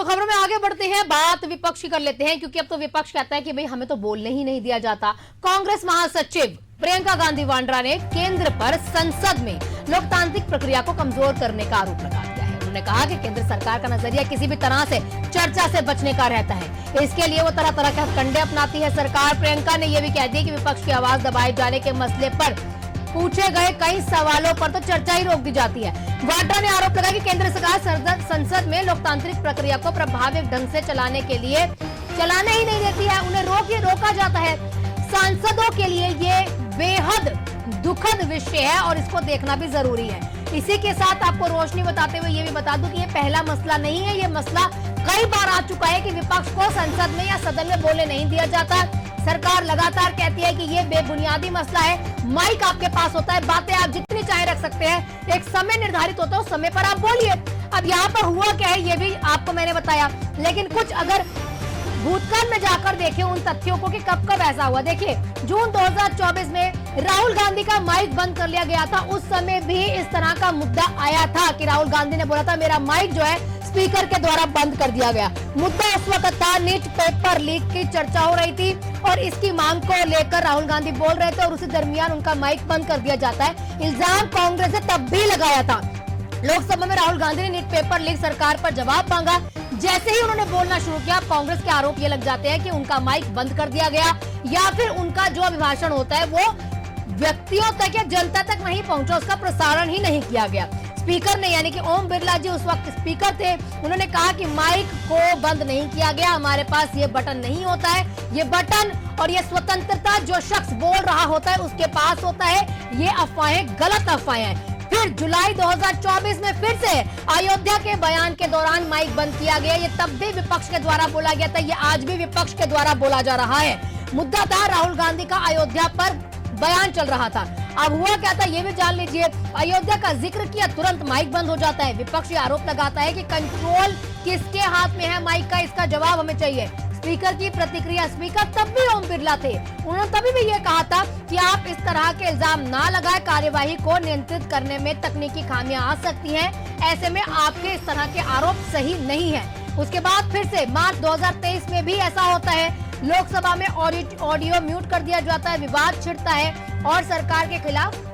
खबरों में आगे बढ़ते हैं, बात विपक्ष की कर लेते हैं, क्योंकि अब तो विपक्ष कहता है कि भाई हमें तो बोलने ही नहीं दिया जाता। कांग्रेस महासचिव प्रियंका गांधी वाड्रा ने केंद्र पर संसद में लोकतांत्रिक प्रक्रिया को कमजोर करने का आरोप लगा दिया है। उन्होंने कहा कि केंद्र सरकार का नजरिया किसी भी तरह से चर्चा से बचने का रहता है, इसके लिए वो तरह तरह के हथकंडे अपनाती है सरकार। प्रियंका ने यह भी कह दिया कि विपक्ष की आवाज दबाए जाने के मसले पर पूछे गए कई सवालों पर तो चर्चा ही रोक दी जाती है। वाड्रा ने आरोप लगाया कि केंद्र सरकार संसद में लोकतांत्रिक प्रक्रिया को प्रभावी ढंग से चलाने ही नहीं देती है, उन्हें रोका जाता है। सांसदों के लिए ये बेहद दुखद विषय है और इसको देखना भी जरूरी है। इसी के साथ आपको रोशनी बताते हुए ये भी बता दूं कि ये पहला मसला नहीं है, ये मसला कई बार आ चुका है कि विपक्ष को संसद में या सदन में बोलने नहीं दिया जाता। सरकार लगातार कहती है कि ये बेबुनियादी मसला है, माइक आपके पास होता है, बातें आप जितनी चाहे रख सकते हैं, एक समय निर्धारित होता है, उस समय पर आप बोलिए। अब यहाँ पर हुआ क्या है ये भी आपको मैंने बताया, लेकिन कुछ अगर भूतकाल में जाकर देखें उन तथ्यों को कि कब कब ऐसा हुआ। देखिए, जून 2024 में राहुल गांधी का माइक बंद कर लिया गया था। उस समय भी इस तरह का मुद्दा आया था कि राहुल गांधी ने बोला था मेरा माइक जो है स्पीकर के द्वारा बंद कर दिया गया। मुद्दा उस वक्त था नीट पेपर लीक की चर्चा हो रही थी और इसकी मांग को लेकर राहुल गांधी बोल रहे थे और उसी दरमियान उनका माइक बंद कर दिया जाता है। इल्जाम कांग्रेस ने तब भी लगाया था। लोकसभा में राहुल गांधी ने नीट पेपर लीक सरकार पर जवाब मांगा। जैसे ही उन्होंने बोलना शुरू किया, कांग्रेस के आरोप ये लग जाते हैं कि उनका माइक बंद कर दिया गया या फिर उनका जो अभिभाषण होता है वो व्यक्तियों तक या जनता तक नहीं पहुंचा, उसका प्रसारण ही नहीं किया गया। स्पीकर ने यानी कि ओम बिरला जी उस वक्त स्पीकर थे, उन्होंने कहा कि माइक को बंद नहीं किया गया, हमारे पास ये बटन नहीं होता है, ये बटन और ये स्वतंत्रता जो शख्स बोल रहा होता है उसके पास होता है, ये अफवाहें गलत अफवाहें हैं। फिर जुलाई 2024 में फिर से अयोध्या के बयान के दौरान माइक बंद किया गया। ये तब भी विपक्ष के द्वारा बोला गया था, ये आज भी विपक्ष के द्वारा बोला जा रहा है। मुद्दा था राहुल गांधी का अयोध्या पर बयान चल रहा था। अब हुआ क्या था ये भी जान लीजिए। अयोध्या का जिक्र किया, तुरंत माइक बंद हो जाता है। विपक्ष ये आरोप लगाता है कि कंट्रोल किसके हाथ में है माइक का, इसका जवाब हमें चाहिए। स्पीकर की प्रतिक्रिया, स्पीकर तब भी ओम बिरला थे, उन्होंने तभी भी ये कहा था कि आप इस तरह के इल्जाम ना लगाएं, कार्यवाही को नियंत्रित करने में तकनीकी खामियां आ सकती हैं, ऐसे में आपके इस तरह के आरोप सही नहीं है। उसके बाद फिर से मार्च 2023 में भी ऐसा होता है, लोकसभा में ऑडियो म्यूट कर दिया जाता है, विवाद छिड़ता है और सरकार के खिलाफ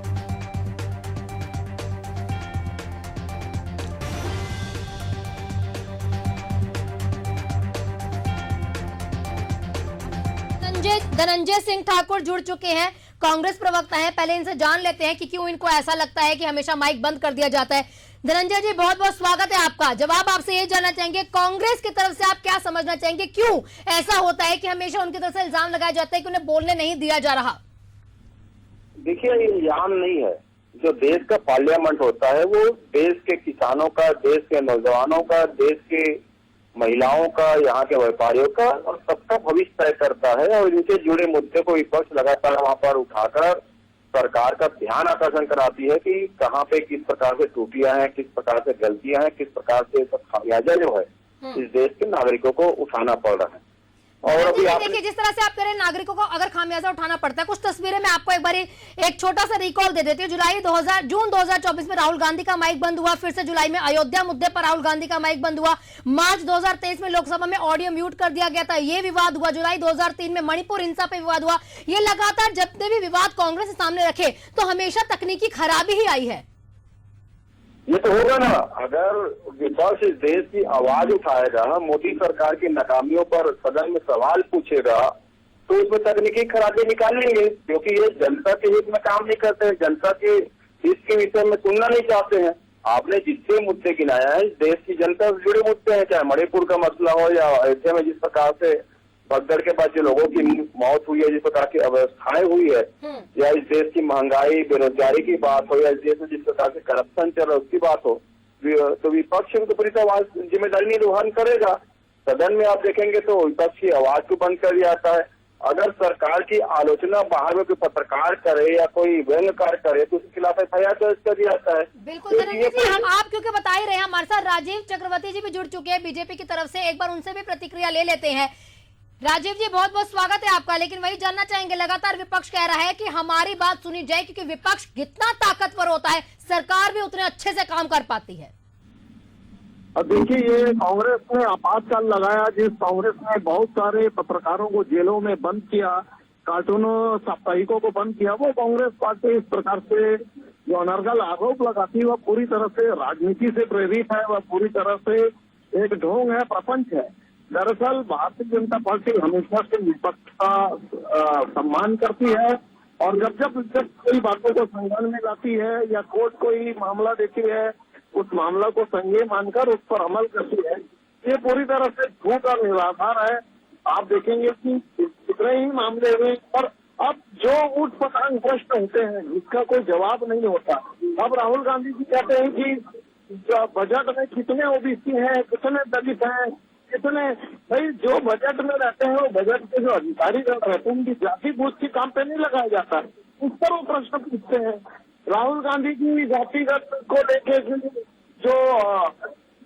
धनंजय सिंह ठाकुर जुड़ चुके हैं, कांग्रेस प्रवक्ता है। पहले इनसे जान लेते हैं कि क्यों इनको ऐसा लगता है कि हमेशा माइक बंद कर दिया जाता है। धनंजय जी, बहुत बहुत स्वागत है आपका। जवाब आपसे ये जानना चाहेंगे, कांग्रेस की तरफ से आप क्या समझना चाहेंगे, क्यों ऐसा होता है कि हमेशा उनकी तरफ से इल्जाम लगाया जाता है कि उन्हें बोलने नहीं दिया जा रहा? देखिए, ये इल्जाम नहीं है। जो देश का पार्लियामेंट होता है वो देश के किसानों का, देश के नौजवानों का, देश के महिलाओं का, यहाँ के व्यापारियों का और सबका भविष्य तय करता है और इनसे जुड़े मुद्दे को विपक्ष लगातार वहाँ पर उठाकर सरकार का ध्यान आकर्षण कराती है कि कहाँ पे किस प्रकार से त्रुटियां हैं, किस प्रकार से गलतियां हैं, किस प्रकार से सब खामियाजा जो है इस देश के नागरिकों को उठाना पड़ रहा है। और अभी देखिए, जिस तरह से आप कह रहे हैं नागरिकों को अगर खामियाजा उठाना पड़ता है, कुछ तस्वीरें मैं आपको एक बार एक छोटा सा रिकॉल दे देती हूँ। जून 2024 में राहुल गांधी का माइक बंद हुआ, फिर से जुलाई में अयोध्या मुद्दे पर राहुल गांधी का माइक बंद हुआ, मार्च 2023 में लोकसभा में ऑडियो म्यूट कर दिया गया था, ये विवाद हुआ, जुलाई 2003 में मणिपुर हिंसा पे विवाद हुआ। ये लगातार जितने भी विवाद कांग्रेस के सामने रखे तो हमेशा तकनीकी खराबी ही आई है। ये तो होगा ना, अगर विपक्ष इस देश की आवाज उठाएगा, मोदी सरकार की नाकामियों पर सदन में सवाल पूछेगा तो उसमें तकनीकी खराबी निकालेंगे, क्योंकि ये जनता के हित में काम नहीं करते हैं, जनता के हित के विषय में सुनना नहीं चाहते हैं। आपने जितने मुद्दे गिनाया है, इस देश की जनता से जुड़े मुद्दे हैं, चाहे मणिपुर का मसला हो या अयोध्या में जिस प्रकार से भगदड़ के बाद जो लोगों की मौत हुई है, जिस प्रकार की अवस्थाएं हुई है, या इस देश की महंगाई बेरोजगारी की बात हो, या इस देश में जिस प्रकार से करप्शन चल रहा है उसकी बात हो, तो विपक्ष तो पूरी जिम्मेदारी निर्वहन करेगा। सदन में आप देखेंगे तो विपक्ष की आवाज को बंद कर दिया जाता है। अगर सरकार की आलोचना बाहर में कोई पत्रकार करे या कोई व्यंग्यकार करे तो उसके खिलाफ FIR दर्ज कर दिया जाता है। बिल्कुल धनंजय जी, हम आप क्योंकि बता ही रहे हैं, हमारे साथ राजीव चक्रवर्ती जी भी जुड़ चुके हैं बीजेपी की तरफ से, एक बार उनसे भी प्रतिक्रिया ले लेते हैं। राजीव जी, बहुत बहुत स्वागत है आपका। लेकिन वही जानना चाहेंगे, लगातार विपक्ष कह रहा है कि हमारी बात सुनी जाए, क्योंकि विपक्ष जितना ताकतवर होता है सरकार भी उतने अच्छे से काम कर पाती है। अब देखिए, ये कांग्रेस ने आपातकाल लगाया, जिस कांग्रेस ने बहुत सारे पत्रकारों को जेलों में बंद किया, कार्टूनों साप्ताहिकों को बंद किया, वो कांग्रेस पार्टी इस प्रकार से जो अनर्गल आरोप लगाती है वह पूरी तरह से राजनीति से प्रेरित है, वह पूरी तरह से एक ढोंग है, प्रपंच है। दरअसल भारतीय जनता पार्टी हमेशा से विपक्ष का सम्मान करती है, और जब कोई बातों को संज्ञान में लाती है या कोर्ट कोई मामला देती है, उस मामला को संज्ञेय मानकर उस पर अमल करती है। ये पूरी तरह से झूठ और निराधार है। आप देखेंगे कि कितने ही मामले हुए, पर अब जो ऊट पटांग प्रश्न होते हैं जिसका कोई जवाब नहीं होता। अब राहुल गांधी जी कहते हैं कि जो बजट में कितने ओबीसी हैं, कितने दलित हैं, कितने, भाई जो बजट में रहते हैं वो बजट के जो अधिकारी रहते हैं उनकी जाति बूझ के काम पे नहीं लगाया जाता, उस पर वो प्रश्न पूछते हैं। राहुल गांधी की जातिगत को लेके जो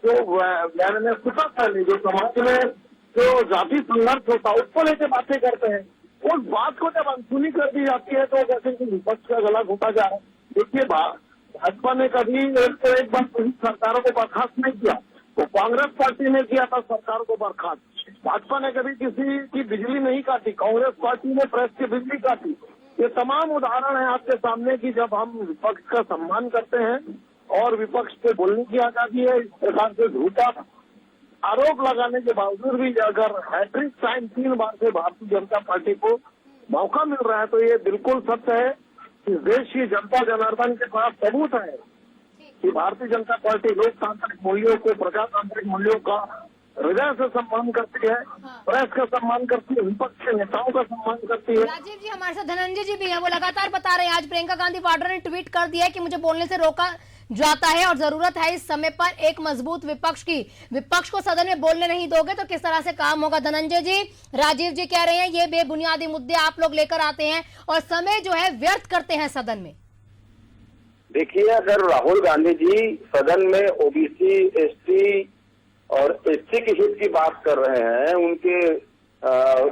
व्यवस्था फैली, जो समाज में जो जाति संघर्ष होता है उसको लेके बातें करते हैं, उस बात को जब अनसुनी कर दी जाती है तो जैसे कि विपक्ष का गला घोटा जा रहा है। देखिए, भाजपा ने कभी एक बार सरकारों को बर्खास्त नहीं किया, तो कांग्रेस पार्टी ने किया था सरकार को बर्खास्त। भाजपा ने कभी किसी की बिजली नहीं काटी, कांग्रेस पार्टी ने प्रेस की बिजली काटी। ये तमाम उदाहरण है आपके सामने कि जब हम विपक्ष का सम्मान करते हैं और विपक्ष पे बोलने की आजादी है, इस प्रकार से झूठा आरोप लगाने के बावजूद भी अगर हैट्रिक टाइम 3 बार से भारतीय जनता पार्टी को मौका मिल रहा है तो ये बिल्कुल सत्य है कि देश की जनता जनार्दन के पास सबूत है कि भारतीय जनता पार्टी लोकतांत्रिक मूल्यों को, प्रजातांत्रिक मूल्यों का हृदय से सम्मान करती है, प्रेस का सम्मान करती है, विपक्ष के नेताओं का सम्मान करती है। राजीव जी हमारे साथ धनंजय जी भी हैं, वो लगातार बता रहे हैं, आज प्रियंका गांधी वाड्रा ने ट्वीट कर दिया है कि मुझे बोलने से रोका जाता है और जरूरत है इस समय पर एक मजबूत विपक्ष की। विपक्ष को सदन में बोलने नहीं दोगे तो किस तरह से काम होगा? धनंजय जी, राजीव जी कह रहे हैं ये बेबुनियादी मुद्दे आप लोग लेकर आते हैं और समय जो है व्यर्थ करते हैं सदन में। देखिए, अगर राहुल गांधी जी सदन में ओबीसी, एसटी और एससी के हित की बात कर रहे हैं, उनके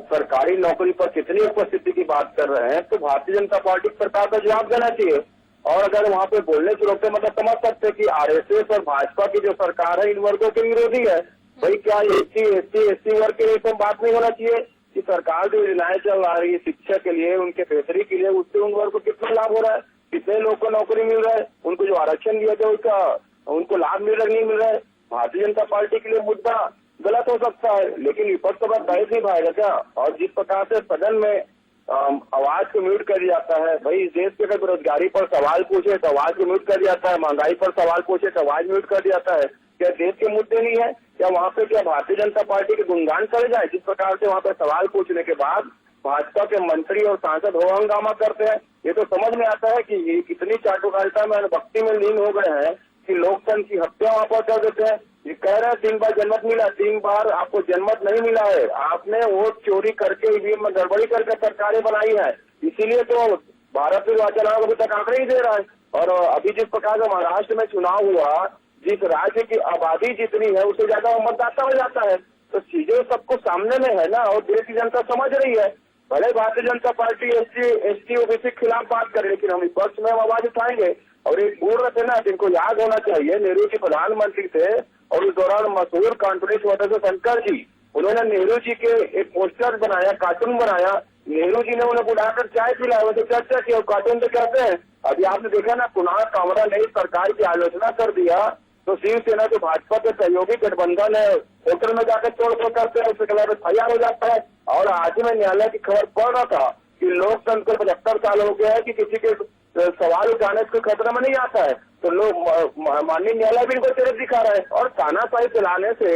सरकारी नौकरी पर कितनी उपस्थिति की बात कर रहे हैं, तो भारतीय जनता पार्टी सरकार का जवाब देना चाहिए। और अगर वहां पे बोलने से रोकते, मतलब समझ सकते कि आरएसएस और भाजपा की जो सरकार है इन वर्गों के विरोधी है। भाई क्या एससी वर्ग के लिए तो बात नहीं होना चाहिए कि सरकार जो योजनाएं चल रही है शिक्षा के लिए, उनके बेहतरी के लिए, उससे उन वर्ग को कितना लाभ हो रहा है, कितने लोग को नौकरी मिल रहा है, उनको जो आरक्षण दिया था उसका उनको लाभ मिल रहा नहीं मिल रहा है। भारतीय जनता पार्टी के लिए मुद्दा गलत हो सकता है, लेकिन विपक्ष तो बहस नहीं पाएगा क्या? और जिस प्रकार से सदन में आवाज को म्यूट कर दिया जाता है, भाई इस देश के अगर बेरोजगारी पर सवाल पूछे तो आवाज को म्यूट कर दिया जाता है, महंगाई पर सवाल पूछे तो आवाज म्यूट कर दिया जाता है। क्या देश के मुद्दे नहीं है? क्या वहाँ पे क्या भारतीय जनता पार्टी के गुणगान करे जाए? जिस प्रकार से वहाँ पे सवाल पूछने के बाद भाजपा के मंत्री और सांसद हो हंगामा करते हैं, ये तो समझ में आता है कि ये कितनी चाटुकारिता में, भक्ति में लीन हो गए हैं कि लोकतंत्र की हत्या वहाँ पर कर देते हैं। ये कह रहे हैं 3 बार जनमत मिला, 3 बार आपको जनमत नहीं मिला है, आपने वोट चोरी करके ईवीएम में गड़बड़ी करके सरकारें बनाई है, इसीलिए तो भारत निर्वाचन आयोग अभी तक आंकड़े ही दे रहा है। और अभी जिस प्रकार से महाराष्ट्र में चुनाव हुआ, जिस राज्य की आबादी जितनी है उससे ज्यादा मतदाता हो जाता है, तो चीजें सबको सामने में है ना, और देश की जनता समझ रही है। भले Bharatiya Janata party ST OBC के खिलाफ बात करे, लेकिन हम विपक्ष में हम आवाज उठाएंगे। और एक पूर्व रहे थे ना, जिनको याद होना चाहिए, नेहरू जी प्रधानमंत्री थे और उस दौरान मशहूर कार्टूनिस्ट होते थे शंकर जी, उन्होंने नेहरू जी के एक पोस्टर बनाया, कार्टून बनाया, नेहरू जी ने उन्हें बुलाकर चाय पिलाया, वैसे चर्चा की और कार्टून तो कहते हैं। अभी आपने देखा ना, कुणाल कामरा ने सरकार की आलोचना कर दिया तो शिवसेना जो भाजपा के सहयोगी गठबंधन है होटल में जाकर तोड़फोड़ करते हैं, उसके खिलाफ एफआईआर हो जाता है। और आज में न्यायालय की खबर पढ़ रहा था कि लोकतंत्र को 75 साल हो गया है कि किसी के सवाल उठाने को खतरा में नहीं आता है, तो लोग माननीय न्यायालय भी इनको तरफ दिखा रहा है। और तानाशाही चलाने से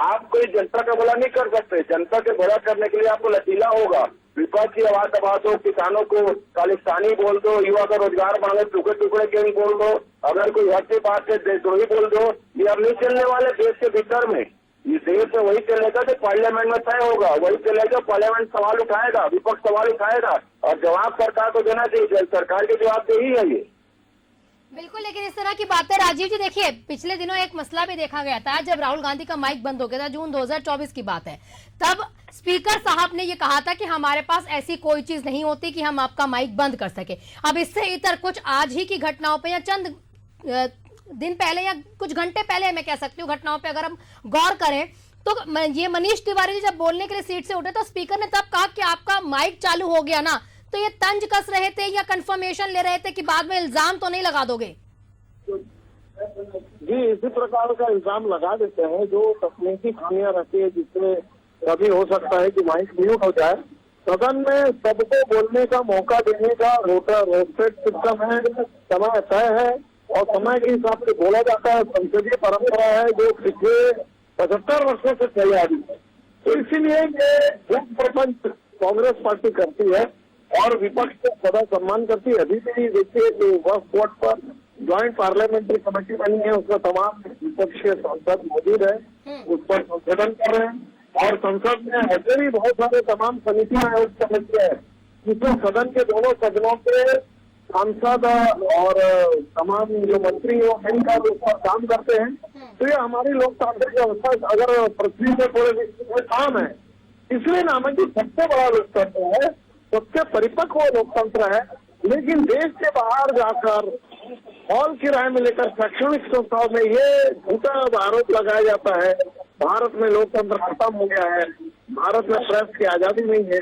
आप कोई जनता का भला नहीं कर सकते। जनता के भला करने के लिए आपको लचीला होगा। विपक्ष की आवाज दबा दो, किसानों को खालिस्तानी बोल दो, युवा का रोजगार मांगे टुकड़े टुकड़े के बोल दो, अगर कोई हद की बात है देशद्रोही बोल दो, ये अब नहीं चलने वाले देश के भीतर में। ये देश में वही चलेगा जो पार्लियामेंट में तय होगा, वही चलेगा, पार्लियामेंट सवाल उठाएगा, विपक्ष सवाल उठाएगा और जवाब सरकार को देना चाहिए। सरकार की जवाबदेही है ये। बिल्कुल, लेकिन इस तरह की बातें राजीव जी, देखिए पिछले दिनों एक मसला भी देखा गया था जब राहुल गांधी का माइक बंद हो गया था, जून 2024 की बात है। तब स्पीकर साहब ने ये कहा था कि हमारे पास ऐसी कोई चीज नहीं होती कि हम आपका माइक बंद कर सके। अब इससे इतर कुछ आज ही की घटनाओं पे या चंद दिन पहले या कुछ घंटे पहले मैं कह सकती हूँ घटनाओं पे अगर हम गौर करें तो ये मनीष तिवारी जी जब बोलने के लिए सीट से उठे तो स्पीकर ने तब कहा कि आपका माइक चालू हो गया ना, तो ये तंज कस रहे थे या कंफर्मेशन ले रहे थे कि बाद में इल्जाम तो नहीं लगा दोगे? जी, इसी प्रकार का इल्जाम लगा देते हैं जो तकनीकी खामियां रहती है, जिससे कभी हो सकता है कि माइक म्यूट हो जाए। सदन में सबको बोलने का मौका देने का रोस्टेड सिस्टम है, समय तय है और समय के हिसाब से बोला जाता है। संसदीय परंपरा है जो पिछले 75 वर्षों से चली आ रही है। तो इसीलिए ये मुख्य प्रपंच कांग्रेस पार्टी करती है और विपक्ष को सदा सम्मान करती है। अभी भी देखिए जो वक्फ बोर्ड पर ज्वाइंट पार्लियामेंट्री कमेटी बनी है, उसमें तमाम विपक्षीय सांसद मौजूद है, उस पर संशोधन कर रहे हैं और संसद में ऐसे भी बहुत सारे तमाम समितियां हैं, उस समितियां है जिसमें सदन के दोनों सदनों के सांसद और तमाम जो मंत्री हो मिलकर उस पर काम करते हैं। तो ये हमारी लोकतांत्रिक व्यवस्था अगर पृथ्वी में थोड़े काम है, इसलिए नाम है कि सबसे बड़ा लोकतंत्र है, सबसे परिपक्व लोकतंत्र है। लेकिन देश के बाहर जाकर हॉल किराए में लेकर शैक्षणिक संस्थाओं में ये झूठा आरोप लगाया जाता है भारत में लोकतंत्र खत्म हो गया है, भारत में प्रेस की आजादी नहीं है।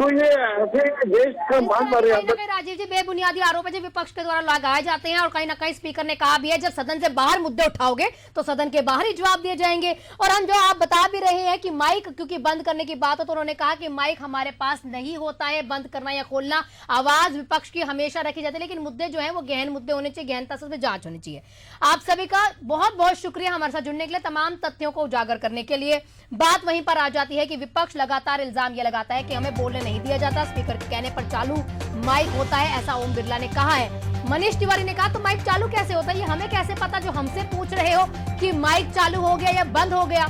तो ये ऐसे देश का मान मर्यादा राजीव जी बेबुनियादी आरोप है जो विपक्ष के द्वारा लगाए जाते हैं और कहीं ना कहीं स्पीकर ने कहा भी है जब सदन से बाहर मुद्दे उठाओगे तो सदन के बाहर ही जवाब दिए जाएंगे। और हम जो आप बता भी रहे हैं कि माइक क्योंकि बंद करने की बात हो तो उन्होंने कहा कि माइक हमारे पास नहीं होता है बंद करना या खोलना, आवाज विपक्ष की हमेशा रखी जाती है, लेकिन मुद्दे जो है वो गहन मुद्दे होने चाहिए, गहनता से जांच होनी चाहिए। आप सभी का बहुत बहुत शुक्रिया हमारे साथ जुड़ने के लिए, तमाम तथ्यों को उजागर करने के लिए। बात वहीं पर आ जाती है कि विपक्ष लगातार इल्जाम यह लगाता है कि हमें बोलने नहीं दिया जाता, स्पीकर के कहने पर चालू माइक होता है, ऐसा ओम बिरला ने कहा है। मनीष तिवारी ने कहा तो माइक चालू कैसे होता है, ये हमें कैसे पता जो हमसे पूछ रहे हो कि माइक चालू हो गया या बंद हो गया।